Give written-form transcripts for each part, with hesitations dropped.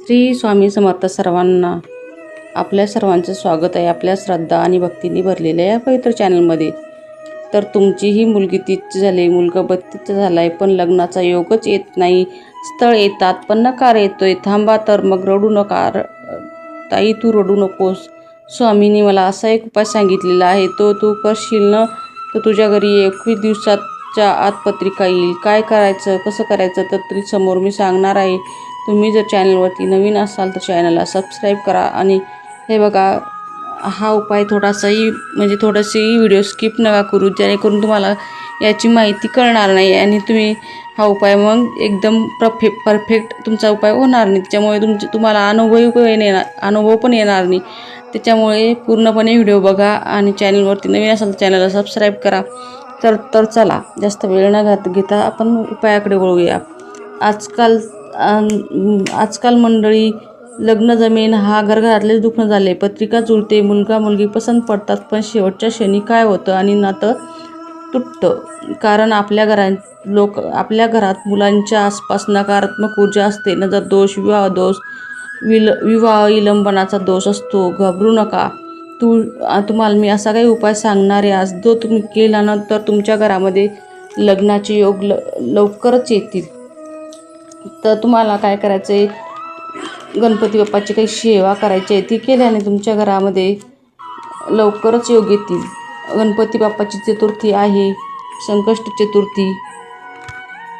श्री स्वामी समर्थ सर्वांना. आपल्या सर्वांचं स्वागत आहे आपल्या श्रद्धा आणि भक्तीने भरलेल्या या पवित्र चॅनलमध्ये. तर तुमचीही मुलगी 30 झाली, मुलगा 32 झाला आहे, पण लग्नाचा योगच येत नाही. स्थळ येतात पण नकार येतोय. थांबा तर मग रडू नका. ताई तू रडू नकोस. स्वामींनी मला असा एक उपाय सांगितलेला आहे, तो तू करशील ना तर तुझ्या घरी 21 दिवसाच्या आत पत्रिका येईल. काय करायचं कसं करायचं तर तरी समोर मी सांगणार आहे. तुम्ही जर चॅनलवरती नवीन असाल तर चॅनलला सबस्क्राईब करा. आणि हे बघा, हा उपाय थोडंसंही व्हिडिओ स्किप नका करू, जेणेकरून तुम्हाला याची माहिती कळणार नाही आणि तुम्ही हा उपाय मग एकदम परफेक्ट तुमचा उपाय होणार नाही. त्याच्यामुळे तुम्हाला अनुभव पण येणार नाही. त्याच्यामुळे पूर्णपणे व्हिडिओ बघा आणि चॅनलवरती नवीन असाल तर चॅनलला सबस्क्राईब करा. तर चला जास्त वेळ न घेता आपण उपायाकडे वळूया. आजकाल मंडळी लग्न जमेन हा घरातलेच दुखणं झाले. पत्रिका जुळते, मुलगा मुलगी पसंत पडतात, पण शेवटच्या क्षणी काय होतं आणि नातं तुटतं. कारण आपल्या घरात मुलांच्या आसपास नकारात्मक ऊर्जा असते. नजर दोष, विवाह दोष, विवाह विलंबनाचा दोष असतो. घाबरू नका. तुम्हाला मी असा काही उपाय सांगणार आहे आज, जो तुम्ही केला ना तर तुमच्या घरामध्ये लग्नाचे योग लवकरच येतील. तर तुम्हाला काय करायचं आहे, गणपती बाप्पाची काही सेवा करायची आहे. ती केल्याने तुमच्या घरामध्ये लवकरच योग येतील. गणपती बाप्पाची चतुर्थी आहे संकष्ट चतुर्थी.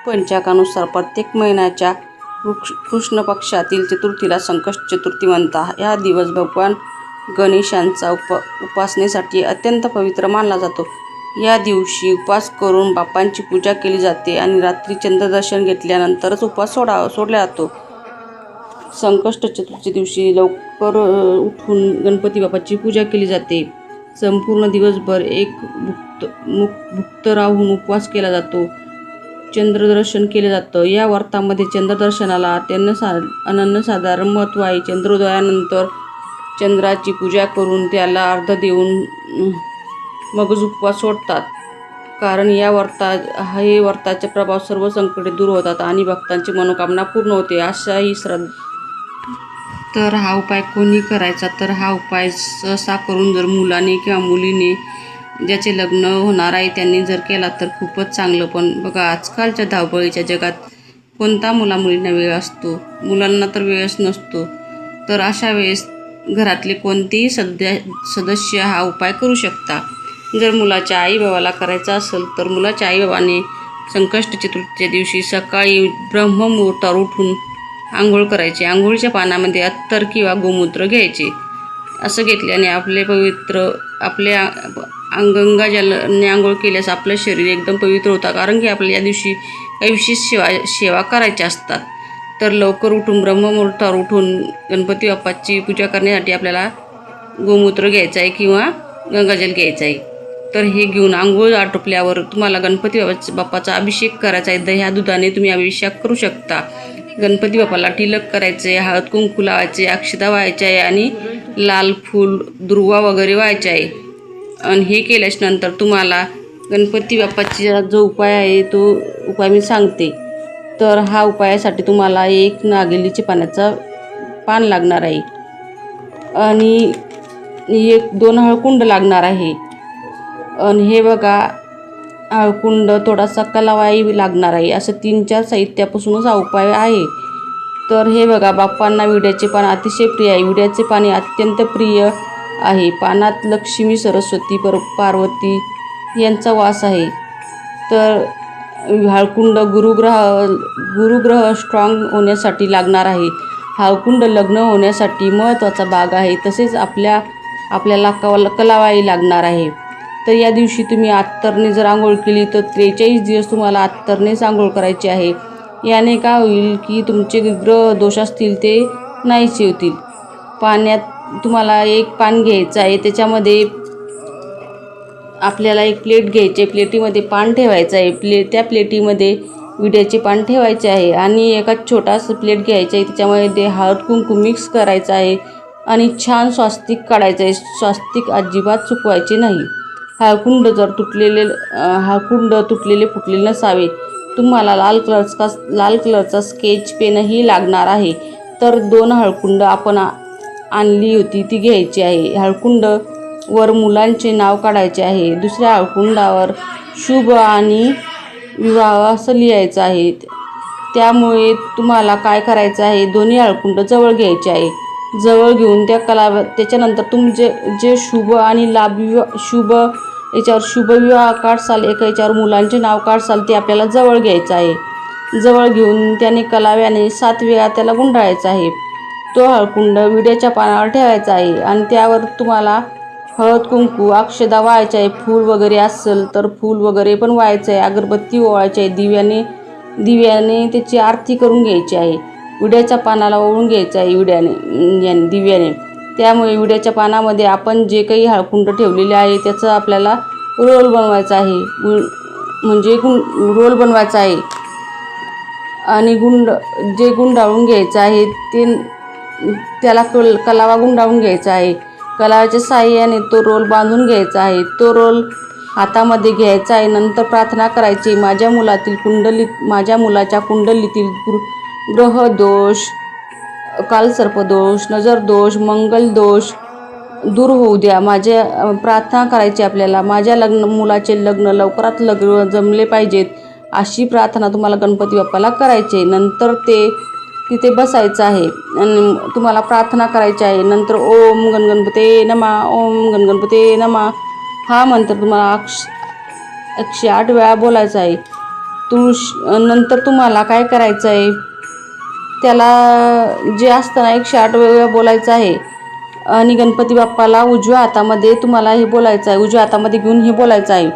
पंचांगानुसार प्रत्येक महिन्याच्या कृष्ण पक्षातील चतुर्थीला संकष्ट चतुर्थी म्हणतात. या दिवस भगवान गणेशांचा उपासनेसाठी अत्यंत पवित्र मानला जातो. या दिवशी उपवास करून बाप्पांची पूजा केली जाते आणि रात्री चंद्रदर्शन घेतल्यानंतरच उपवास सोडला जातो. संकष्ट चतुर्थी दिवशी लवकर उठून गणपती बाप्पाची पूजा केली जाते. संपूर्ण दिवसभर एक भुक्त राहून उपवास केला जातो. चंद्रदर्शन केलं जातं. या व्रतामध्ये चंद्रदर्शनाला अनन्यसाधारण महत्त्व आहे. चंद्रोदयानंतर चंद्राची पूजा करून त्याला अर्घ्य देऊन मगच उपवास सोडतात. कारण हे व्रताचा प्रभाव सर्व संकटे दूर होतात आणि भक्तांची मनोकामना पूर्ण होते, अशा ही श्रद्धा. तर हा उपाय कोणी करायचा, तर हा उपाय सहसा करून जर मुलाने किंवा मुलीने ज्याचे लग्न होणार आहे त्यांनी जर केला तर खूपच चांगलं. पण बघा, आजकालच्या धावपळीच्या जगात कोणता मुलींना वेळ असतो, मुलांना तर वेळच नसतो. तर अशा वेळेस घरातले कोणतेही सदस्य हा उपाय करू शकता. जर मुलाच्या आईबाबाला करायचा असेल तर मुलाच्या आईबाबाने संकष्ट चतुर्थीच्या दिवशी सकाळी ब्रह्ममुहूर्तावर उठून आंघोळ करायची. आंघोळीच्या पाण्यामध्ये अत्तर किंवा गोमूत्र घ्यायचे. असं घेतल्याने आपल्या गंगाजलाने आंघोळ केल्यास आपलं शरीर एकदम पवित्र होतं. कारण की आपल्याला या दिवशी काही विशेष सेवा करायच्या असतात. तर लवकर उठून ब्रह्ममुहूर्तावर उठून गणपती बाप्पाची पूजा करण्यासाठी आपल्याला गोमूत्र घ्यायचं आहे किंवा गंगाजल घ्यायचं आहे. तर हे घेऊन आंघोळ आटोपल्यावर तुम्हाला गणपती बाप्पाचा अभिषेक करायचा आहे. दह्या दुधाने तुम्ही अभिषेक करू शकता. गणपती बाप्पाला टिलक करायचे आहे, हळद कुंकू लावायचे, अक्षता व्हायच्या आहे आणि लाल फूल दुर्वा वगैरे व्हायचे आहे. आणि हे केल्याच्या नंतर तुम्हाला गणपती बाप्पाचा जो उपाय आहे तो उपाय मी सांगते. तर हा उपायासाठी तुम्हाला एक नागेलीचे पान लागणार आहे आणि 1-2 हळकुंड लागणार आहे. आणि हे बघा, हळकुंड, थोडासा कलावाई लागणार आहे. असं 3-4 साहित्यापासूनच हा उपाय आहे. तर हे बघा, बाप्पांना विड्याचे पान अतिशय प्रिय आहे. विड्याचे पाने अत्यंत प्रिय आहे. पानात लक्ष्मी, सरस्वती, पार्वती यांचा वास आहे. तर हळकुंड गुरुग्रह स्ट्रॉंग होण्यासाठी लागणार आहे. हळकुंड लग्न होण्यासाठी महत्त्वाचा भाग आहे. तसेच आपल्याला कलावाई लागणार आहे. तर या दिवशी तुम्ही अत्तरने जर आंघोळ केली तर 43 दिवस तुम्हाला अत्तरनेच आंघोळ करायची आहे. याने काय होईल की तुमचे ग्रह दोष असतील ते नाहीसे होतील. पाण्यात तुम्हाला एक पान घ्यायचं आहे. त्याच्यामध्ये आपल्याला एक प्लेट घ्यायची आहे. प्लेटीमध्ये पान ठेवायचं आहे. त्या प्लेटीमध्ये विड्याचे पान ठेवायचे आहे आणि एका छोटासा प्लेट घ्यायचा आहे. त्याच्यामध्ये हळद कुंकू मिक्स करायचं आहे आणि छान स्वास्तिक काढायचं आहे. स्वास्तिक अजिबात चुकवायचे नाही. हळकुंड तुटलेले फुटलेले नसावे. तुम्हाला लाल कलरचा स्केच पेनही लागणार आहे. नंतर 2 हळकुंड आपण आणली होती ती घ्यायची आहे. हळकुंड वर मुलांचे नाव काढायचे आहे. दुसऱ्या हळकुंडावर शुभ आणि विवाह असं लिहायचं आहे. त्यामुळे तुम्हाला काय करायचं आहे, दोन्ही हळकुंड जवळ घ्यायचे आहे. जवळ घेऊन त्याच्यानंतर तुमचे जे शुभ आणि लाभ शुभ याच्यावर शुभ विवाह काढसाल, एका याच्यावर मुलांचे नाव काढसाल, ते आपल्याला जवळ घ्यायचं आहे. जवळ घेऊन त्याने कलाव्याने 7 वेळा त्याला गुंडाळायचा आहे. तो हळकुंड विड्याच्या पानावर ठेवायचा आहे आणि त्यावर तुम्हाला हळद कुंकू अक्षदा वाहायचे आहे. फूल वगैरे असेल तर फूल वगैरे पण वाहायचं आहे. अगरबत्ती ओवाळायची आहे. दिव्याने त्याची आरती करून घ्यायची आहे. विड्याच्या पानाला ओवळून घ्यायचं आहे दिव्याने. त्यामुळे विड्याच्या पानामध्ये आपण जे काही हळकुंड ठेवलेले आहे त्याचं आपल्याला रोल बनवायचा आहे. म्हणजे रोल बनवायचा आहे आणि जे गुंडाळून घ्यायचं आहे त्याला कलावा गुंडाळून घ्यायचा आहे. कलावाच्या साहाय्याने तो रोल बांधून घ्यायचा आहे. तो रोल हातामध्ये घ्यायचा आहे. नंतर प्रार्थना करायची, माझ्या मुलाच्या कुंडलीतील ग्रहदोष, कालसर्पदोष, नजरदोष, मंगलदोष दूर होऊ द्या. प्रार्थना करायची आपल्याला. माझ्या मुलाचे लग्न लवकरात जमले पाहिजेत, अशी प्रार्थना तुम्हाला गणपती बाप्पाला करायची. नंतर तिथे बसायचं आहे आणि तुम्हाला प्रार्थना करायची आहे. नंतर ओम गणगणपते नमः, ओम गणगणपते नमः हा मंत्र तुम्हाला 108 वेळा बोलायचा आहे. नंतर तुम्हाला काय करायचं आहे, त्याला जे असताना 108 वेळा बोलायचं आहे आणि गणपती बाप्पाला उजव्या हातामध्ये तुम्हाला हे बोलायचं आहे. उजव्या हातामध्ये घेऊन हे बोलायचं आहे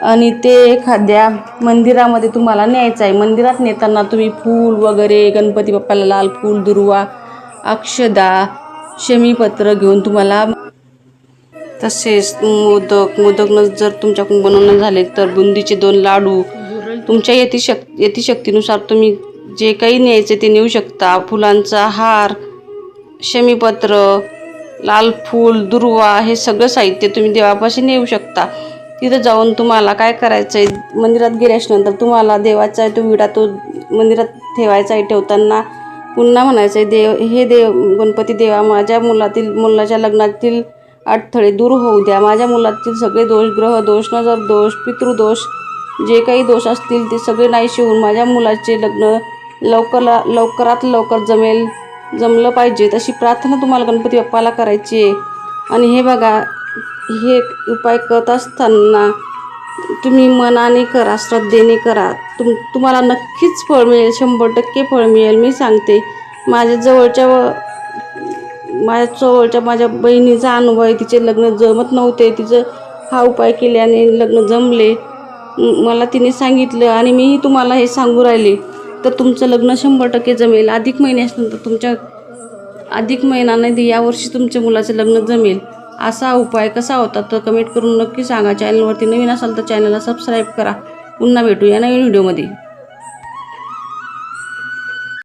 आणि ते एखाद्या मंदिरामध्ये तुम्हाला न्यायचं आहे. मंदिरात नेताना तुम्ही फूल वगैरे, गणपती बाप्पाला लाल फूल, दुर्वा, अक्षदा, शमीपत्र घेऊन तुम्हाला, तसेच मोदक जर तुमच्याकडून बनवणं झाले तर बुंदीचे 2 लाडू, तुमच्या यतिशक्तीनुसार तुम्ही जे काही न्यायचे ते नेऊ शकता. फुलांचा हार, शमीपत्र, लाल फूल, दुर्वा हे सगळं साहित्य तुम्ही देवापाशी नेऊ शकता. तिथं जाऊन तुम्हाला काय करायचं आहे, मंदिरात गेल्याच्यानंतर तुम्हाला देवाचा आहे तो विडा तो मंदिरात ठेवायचा आहे. ठेवताना पुन्हा म्हणायचं आहे, हे गणपती देवा, माझ्या मुलाच्या लग्नातील अडथळे दूर होऊ द्या. माझ्या मुलातील सगळे दोष, ग्रहदोष, नजरदोष, पितृदोष जे काही दोष असतील ते सगळे नाहीसे होऊन माझ्या मुलाचे लग्न लवकरात लवकर जमलं पाहिजे, अशी प्रार्थना तुम्हाला गणपती बाप्पाला करायची आहे. आणि हे बघा, हे उपाय करत असताना तुम्ही मनाने करा, श्रद्धेने करा. तुम्हाला नक्कीच फळ मिळेल, 100% फळ मिळेल. मी सांगते, माझ्या जवळच्या माझ्या बहिणीचा अनुभव आहे. तिचे लग्न जमत नव्हते, तिचं हा उपाय केल्याने लग्न जमले. मला तिने सांगितलं आणि मीही तुम्हाला हे सांगू राहिले. तर तुमचं लग्न 100% जमेल. अधिक महिन्याने यावर्षी तुमच्या मुलाचं लग्न जमेल. असा उपाय कसा होता तर कमेंट करून नक्की सांगा. चॅनलवरती नवीन असाल तर चॅनलला सबस्क्राईब करा. पुन्हा भेटूया नवीन व्हिडिओमध्ये.